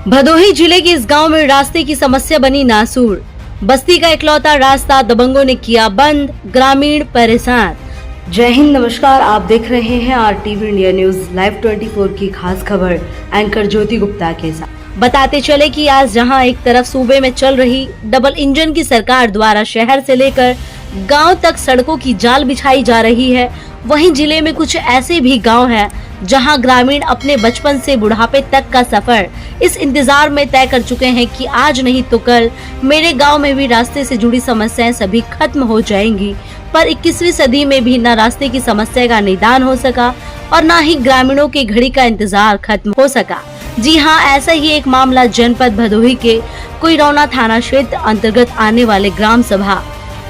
भदोही जिले के इस गांव में रास्ते की समस्या बनी नासूर। बस्ती का इकलौता रास्ता दबंगों ने किया बंद, ग्रामीण परेशान। जय हिंद, नमस्कार। आप देख रहे हैं RTV इंडिया न्यूज लाइव 24 की खास खबर एंकर ज्योति गुप्ता के साथ। बताते चले कि आज जहां एक तरफ सूबे में चल रही डबल इंजन की सरकार द्वारा शहर से लेकर गांव तक सड़कों की जाल बिछाई जा रही है, वहीं जिले में कुछ ऐसे भी गांव हैं जहां ग्रामीण अपने बचपन से बुढ़ापे तक का सफर इस इंतजार में तय कर चुके हैं कि आज नहीं तो कल मेरे गांव में भी रास्ते से जुड़ी समस्याएं सभी खत्म हो जाएंगी। पर 21वीं सदी में भी न रास्ते की समस्या का निदान हो सका और न ही ग्रामीणों की घड़ी का इंतजार खत्म हो सका। जी हां, ऐसा ही एक मामला जनपद भदोही के कुइरौना थाना क्षेत्र अंतर्गत आने वाले ग्राम सभा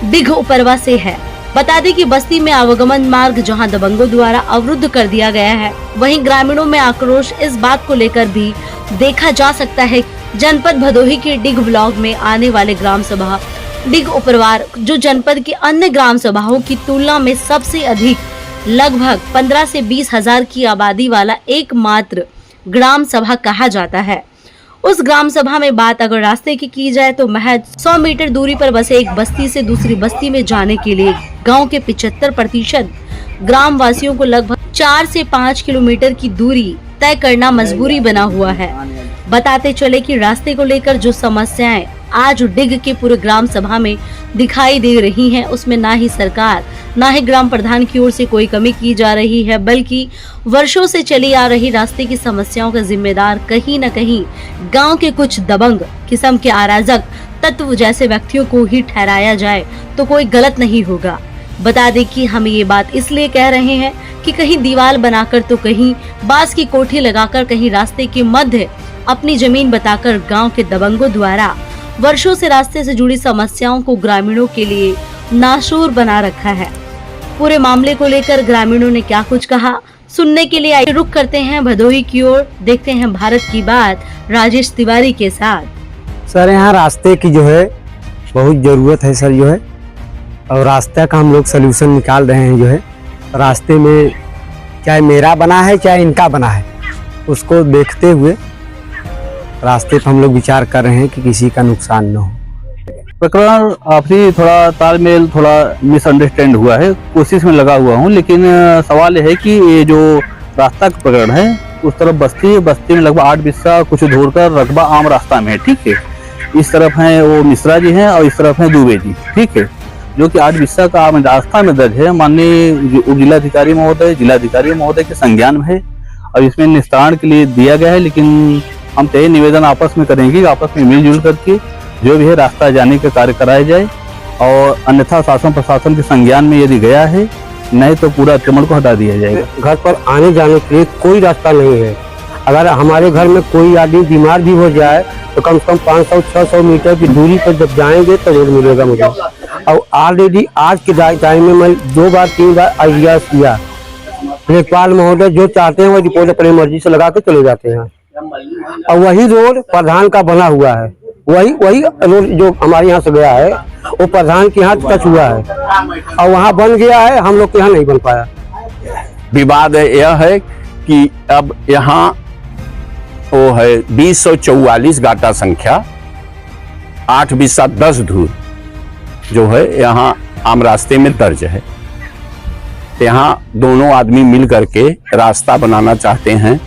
डिग उपरवा से है। बता दें कि बस्ती में आवागमन मार्ग जहां दबंगों द्वारा अवरुद्ध कर दिया गया है, वहीं ग्रामीणों में आक्रोश इस बात को लेकर भी देखा जा सकता है। जनपद भदोही के डिग ब्लॉक में आने वाले ग्राम सभा डिग उपरवार, जो जनपद की अन्य ग्राम सभाओं की तुलना में सबसे अधिक लगभग 15 से 20 हजार की आबादी वाला एकमात्र ग्राम सभा कहा जाता है। उस ग्राम सभा में बात अगर रास्ते की जाए तो महज 100 मीटर दूरी पर बसे एक बस्ती से दूसरी बस्ती में जाने के लिए गांव के 75% ग्राम वासियों को लगभग 4 से 5 किलोमीटर की दूरी तय करना मजबूरी बना हुआ है। बताते चले कि रास्ते को लेकर जो समस्याएं आज डिग के पूरे ग्राम सभा में दिखाई दे रही हैं, उसमें ना ही सरकार ना ही ग्राम प्रधान की ओर से कोई कमी की जा रही है, बल्कि वर्षों से चली आ रही रास्ते की समस्याओं का जिम्मेदार कहीं न कहीं गांव के कुछ दबंग किस्म के अराजक तत्व जैसे व्यक्तियों को ही ठहराया जाए तो कोई गलत नहीं होगा। बता दें कि हम ये बात इसलिए कह रहे हैं कि कहीं दीवार बनाकर तो कहीं बांस की कोठी लगाकर, कहीं रास्ते के मध्य अपनी जमीन बताकर गांव के दबंगों द्वारा वर्षों से रास्ते से जुड़ी समस्याओं को ग्रामीणों के लिए नासूर बना रखा है। पूरे मामले को लेकर ग्रामीणों ने क्या कुछ कहा, सुनने के लिए आइए रुक करते हैं भदोही की ओर। देखते हैं भारत की बात राजेश तिवारी के साथ। सर, यहाँ रास्ते की जो है बहुत जरूरत है सर, जो है और रास्ते का हम लोग सलूशन निकाल रहे हैं। जो है रास्ते में चाहे मेरा बना है चाहे इनका बना है, उसको देखते हुए रास्ते पर हम लोग विचार कर रहे हैं कि किसी का नुकसान न हो। प्रकरण आपसी थोड़ा तालमेल, थोड़ा मिसअंडरस्टैंड हुआ है, कोशिश में लगा हुआ हूँ। लेकिन सवाल है कि ये जो रास्ता का प्रकरण है, उस तरफ बस्ती में लगभग 8 बिस्सा कुछ दूर रकबा आम रास्ता में है, ठीक है। इस तरफ है वो मिश्रा जी हैं और इस तरफ है दुबे जी, ठीक है, जो कि 8 बिस्सा का आम रास्ता में दर्ज है। माननीय जिलाधिकारी महोदय के संज्ञान में है और इसमें निस्तारण के लिए दिया गया है। लेकिन हम तय निवेदन आपस में करेंगे, आपस में मिलजुल करके जो भी है रास्ता जाने का कार्य कराया जाए, और अन्यथा शासन प्रशासन के संज्ञान में यदि गया है, नहीं तो पूरा अतिक्रमण को हटा दिया जाएगा। घर पर आने जाने के लिए कोई रास्ता नहीं है। अगर हमारे घर में कोई आदमी बीमार भी हो जाए तो कम से कम 500-600 मीटर की दूरी पर जब जाएंगे तो रोड मिलेगा मुझे। और ऑलरेडी आज के टाइम में मैं 2 बार 3 बार आइडिया किया, लेखपाल महोदय जो चाहते हैं वो रिपोर्ट अपनी मर्जी से लगा के चले जाते हैं। और वही रोड प्रधान का बना हुआ है, वही रोड जो हमारे यहाँ से गया है वो प्रधान के यहाँ टच हुआ है और वहाँ बन गया है, हम लोग के यहाँ नहीं बन पाया। विवाद यह है कि अब यहाँ वो है 2044 गाटा संख्या 8 बिस्सा 10 धूर जो है यहाँ आम रास्ते में दर्ज है। यहाँ दोनों आदमी मिल करके रास्ता बनाना चाहते हैं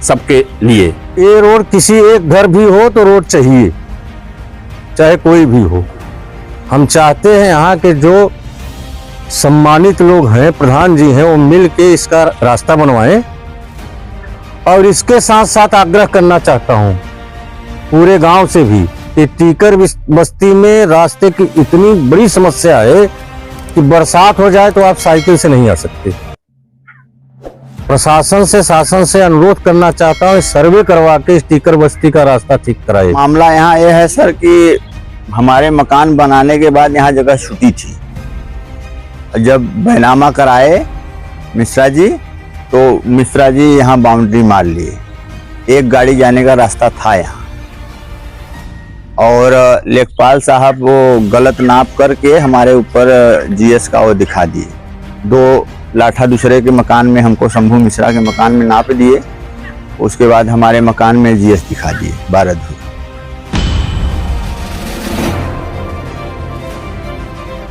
सबके लिए। ये रोड किसी एक घर भी हो तो रोड चाहिए, चाहे कोई भी हो। हम चाहते हैं यहाँ के जो सम्मानित लोग हैं, प्रधान जी हैं, वो मिल के इसका रास्ता बनवाएं। और इसके साथ साथ आग्रह करना चाहता हूँ पूरे गांव से भी कि टीकर बस्ती में रास्ते की इतनी बड़ी समस्या है कि बरसात हो जाए तो आप साइकिल से नहीं आ सकते। प्रशासन से, शासन से अनुरोध करना चाहता हूँ, सर्वे करवा के स्टीकर बस्ती का रास्ता ठीक कराए। मामला यहाँ यह है सर कि हमारे मकान बनाने के बाद यहाँ जगह छुटी थी। जब बैनामा कराए मिश्रा जी, तो मिश्रा जी यहाँ बाउंड्री मार लिए, एक गाड़ी जाने का रास्ता था यहाँ, और लेखपाल साहब वो गलत नाप करके हमारे ऊपर GS का वो दिखा दिए। 2 लाठा दूसरे के मकान में, हमको शंभू मिश्रा के मकान में नाप दिए, उसके बाद हमारे मकान में जीएस दिखा दिए 12 धूर।